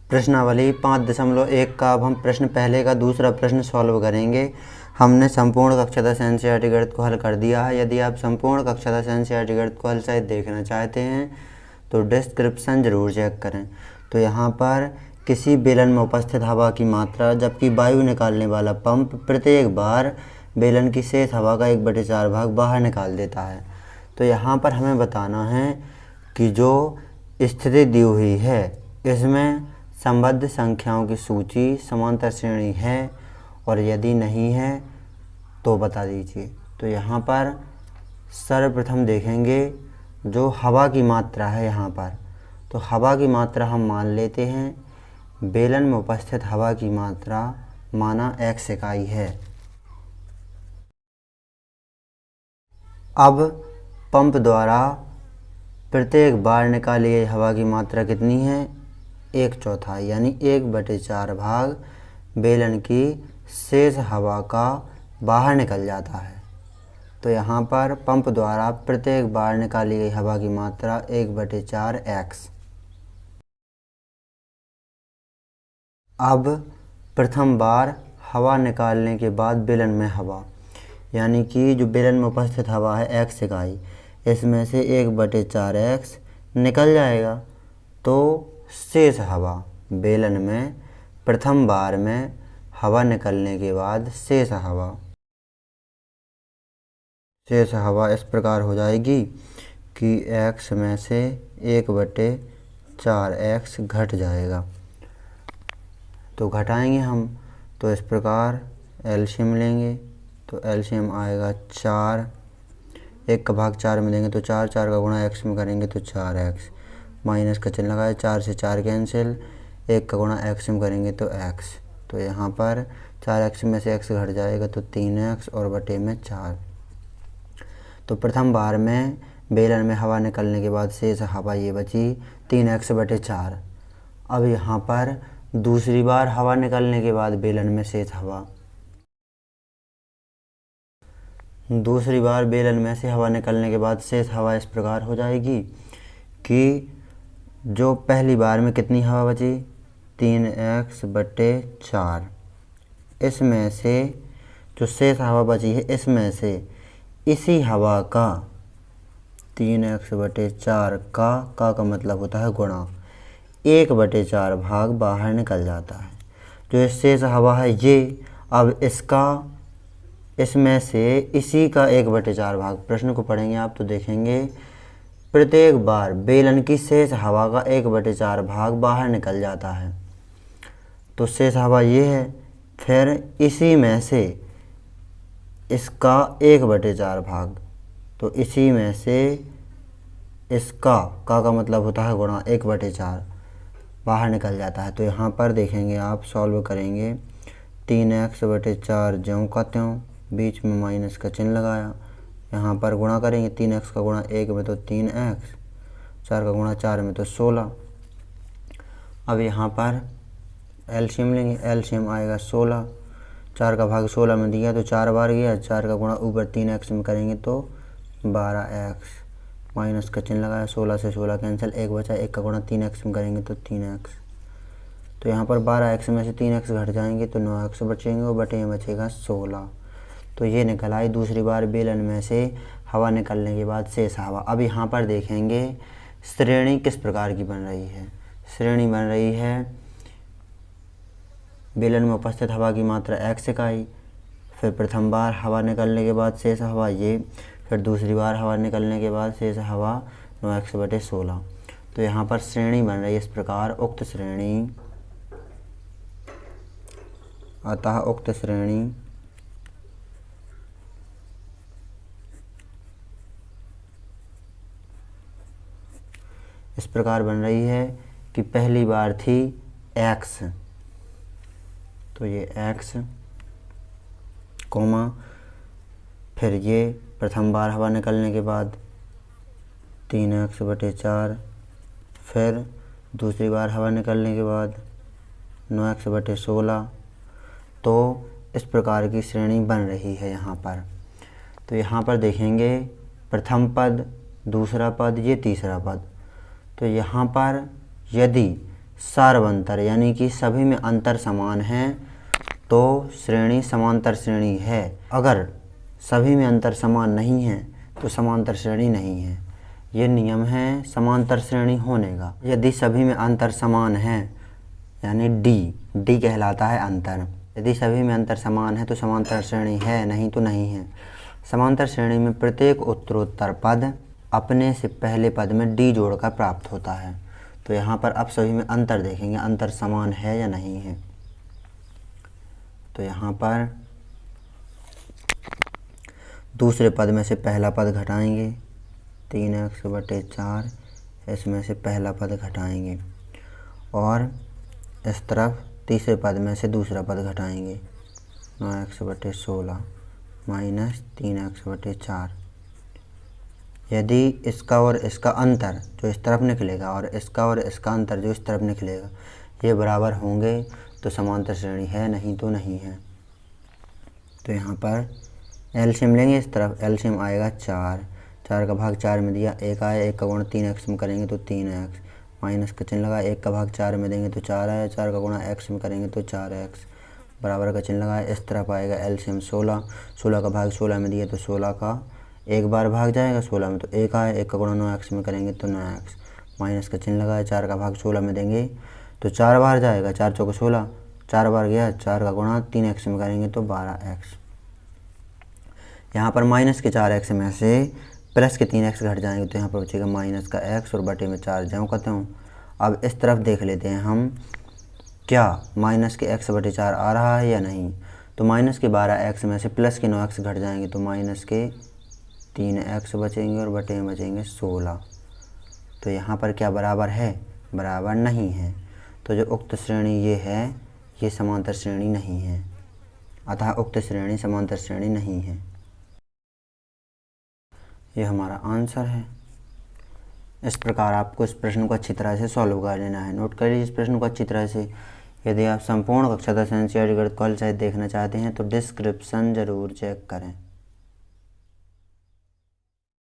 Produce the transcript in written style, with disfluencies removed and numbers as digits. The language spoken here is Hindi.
प्रश्नावली 5.1 का अब हम प्रश्न पहले का दूसरा प्रश्न सॉल्व करेंगे। हमने संपूर्ण कक्षा 10 एनसीईआरटी गणित को हल कर दिया है। यदि आप संपूर्ण कक्षा 10 एनसीईआरटी गणित को हल सहित देखना चाहते हैं तो डिस्क्रिप्शन ज़रूर चेक करें। तो यहाँ पर किसी बेलन में उपस्थित हवा की मात्रा जबकि वायु निकालने वाला पंप प्रत्येक बार बेलन की शेष हवा का 1/4 भाग बाहर निकाल देता है। तो यहाँ पर हमें बताना है कि जो स्थिति दी हुई है इसमें संबद्ध संख्याओं की सूची समांतर श्रेणी है और यदि नहीं है तो बता दीजिए। तो यहाँ पर सर्वप्रथम देखेंगे जो हवा की मात्रा है। यहाँ पर तो हवा की मात्रा हम मान लेते हैं बेलन में उपस्थित हवा की मात्रा माना x इकाई है। अब पंप द्वारा प्रत्येक बार निकाली गई हवा की मात्रा कितनी है? 1/4 यानी 1/4 भाग बेलन की शेष हवा का बाहर निकल जाता है। तो यहाँ पर पंप द्वारा प्रत्येक बार निकाली गई हवा की मात्रा 1/4 x। अब प्रथम बार हवा निकालने के बाद बेलन में हवा यानी कि जो बेलन में उपस्थित हवा है x इकाई, इसमें से 1/4 x निकल जाएगा। तो शेष हवा बेलन में प्रथम बार में हवा निकलने के बाद शेष हवा इस प्रकार हो जाएगी कि x में से 1/4 x घट जाएगा। तो घटाएंगे हम तो इस प्रकार एलसीएम लेंगे तो एलसीएम आएगा 4, 1 का भाग 4 में देंगे तो 4, 4 का गुणा x में करेंगे तो 4x, माइनस का चिन्ह लगाए 4 से 4 कैंसिल, 1 का गुणा x में करेंगे तो x। तो यहाँ पर 4x में से x घट जाएगा तो 3x और बटे में 4। तो प्रथम बार में बेलन में हवा निकलने के बाद शेष हवा ये बची 3x/4। अब यहाँ पर दूसरी बार हवा निकलने के बाद बेलन में शेष हवा, दूसरी बार बेलन में से हवा निकलने के बाद शेष हवा इस प्रकार हो जाएगी कि जो पहली बार में कितनी हवा बची 3x/4, इसमें से जो शेष हवा बची है इसमें से इसी हवा का 3x/4 का मतलब होता है गुणा 1/4 भाग बाहर निकल जाता है। जो शेष हवा है ये अब इसमें से इसी का 1/4 भाग, प्रश्न को पढ़ेंगे आप तो देखेंगे प्रत्येक बार बेलन की शेष हवा का 1/4 भाग बाहर निकल जाता है। तो शेष हवा ये है, फिर इसी में से इसका 1/4 भाग, तो इसी में से इसका का मतलब होता है गुणा 1/4 बाहर निकल जाता है। तो यहाँ पर देखेंगे आप सॉल्व करेंगे 3x/4 ज्यों का त्यों, बीच में माइनस का चिन्ह लगाया, यहाँ पर गुणा करेंगे 3x का गुणा 1 में तो 3x, 4 का गुणा 4 में तो 16। अब यहाँ पर एलसीएम लेंगे, एलसीएम आएगा 16, 4 का भाग 16 में दिया तो 4 बार गया, 4 का गुणा ऊपर 3x में करेंगे तो 12x, माइनस का चिन्ह लगाया, 16 से 16 कैंसिल, 1 बचा, 1 का गुणा 3x में करेंगे तो 3x। तो यहाँ पर 12x में से 3x घट जाएंगे तो 9x बचेंगे और बटे में बचेगा 16। तो ये निकल आई दूसरी बार बेलन में से हवा निकलने के बाद शेष हवा। अब यहाँ पर देखेंगे श्रेणी किस प्रकार की बन रही है। श्रेणी बन रही है बेलन में उपस्थित हवा की मात्रा x इकाई, फिर प्रथम बार हवा निकलने के बाद शेष हवा ये, फिर दूसरी बार हवा निकलने के बाद शेष हवा 9x/16। तो यहाँ पर श्रेणी बन रही है इस प्रकार। उक्त श्रेणी अतः उक्त श्रेणी इस प्रकार बन रही है कि पहली बार थी x, तो ये x कोमा, फिर ये प्रथम बार हवा निकलने के बाद 3x/4, फिर दूसरी बार हवा निकलने के बाद 9x/16। तो इस प्रकार की श्रेणी बन रही है यहाँ पर। तो यहाँ पर देखेंगे प्रथम पद, दूसरा पद, ये तीसरा पद। तो यहाँ पर यदि सार्वंतर यानी कि सभी में अंतर समान है तो श्रेणी समांतर श्रेणी है। अगर सभी में अंतर समान नहीं है तो समांतर श्रेणी नहीं है। ये नियम है समांतर श्रेणी होने का। यदि सभी में अंतर समान है यानी डी कहलाता है अंतर। यदि सभी में अंतर समान है तो समांतर श्रेणी है, नहीं तो नहीं है। समांतर श्रेणी में प्रत्येक उत्तरोत्तर पद अपने से पहले पद में डी जोड़कर प्राप्त होता है। तो यहाँ पर अब सभी में अंतर देखेंगे, अंतर समान है या नहीं है। तो यहाँ पर दूसरे पद में से पहला पद घटाएंगे 3x/4, इसमें से पहला पद घटाएंगे और इस तरफ तीसरे पद में से दूसरा पद घटाएंगे 9x/16 माइनस 3x/4। यदि इसका और इसका अंतर जो इस तरफ निकलेगा और इसका और इसका अंतर जो इस तरफ निकलेगा ये बराबर होंगे तो समांतर श्रेणी है, नहीं तो नहीं है। तो यहाँ पर एलसीएम लेंगे, इस तरफ एलसीएम आएगा 4 का भाग 4 में दिया 1 आया, 1 का गुणा 3x में करेंगे तो 3x, माइनस का चिन्ह लगा 1 का भाग 4 में देंगे तो 4 आया, 4 का गुणा x में करेंगे तो 4x, बराबर का चिन्ह लगाया। इस तरफ आएगा एलसीएम 16 का भाग 16 में दिया तो 16 का एक बार भाग जाएगा 16 में तो 1 आया, 1 का गुणा 9x में करेंगे तो 9x, माइनस का चिन्ह लगाया। 4 का भाग 16 में देंगे तो 4 बार जाएगा, 4 चौके 16, 4 बार गया, 4 का गुणा 3x में करेंगे तो 12x। यहाँ पर माइनस के 4x में से प्लस के 3x घट जाएंगे तो यहाँ पर बचेगा माइनस का x और बटे में 4 जाऊँ कहते हूँ। अब इस तरफ देख लेते हैं हम क्या माइनस के x/4 आ रहा है या नहीं। तो माइनस के 12x में से प्लस के 9x घट जाएंगे तो माइनस के 3x बचेंगे और बटे में बचेंगे 16। तो यहाँ पर क्या बराबर है, बराबर नहीं है। तो जो उक्त श्रेणी ये है ये समांतर श्रेणी नहीं है, अतः उक्त श्रेणी समांतर श्रेणी नहीं है। ये हमारा आंसर है। इस प्रकार आपको इस प्रश्न को अच्छी तरह से सॉल्व कर लेना है। नोट कर लीजिए इस प्रश्न को अच्छी तरह से। यदि आप संपूर्ण कक्षा 10 एनसीईआरटी गणित कॉल साहित्य देखना चाहते हैं तो डिस्क्रिप्शन ज़रूर चेक करें।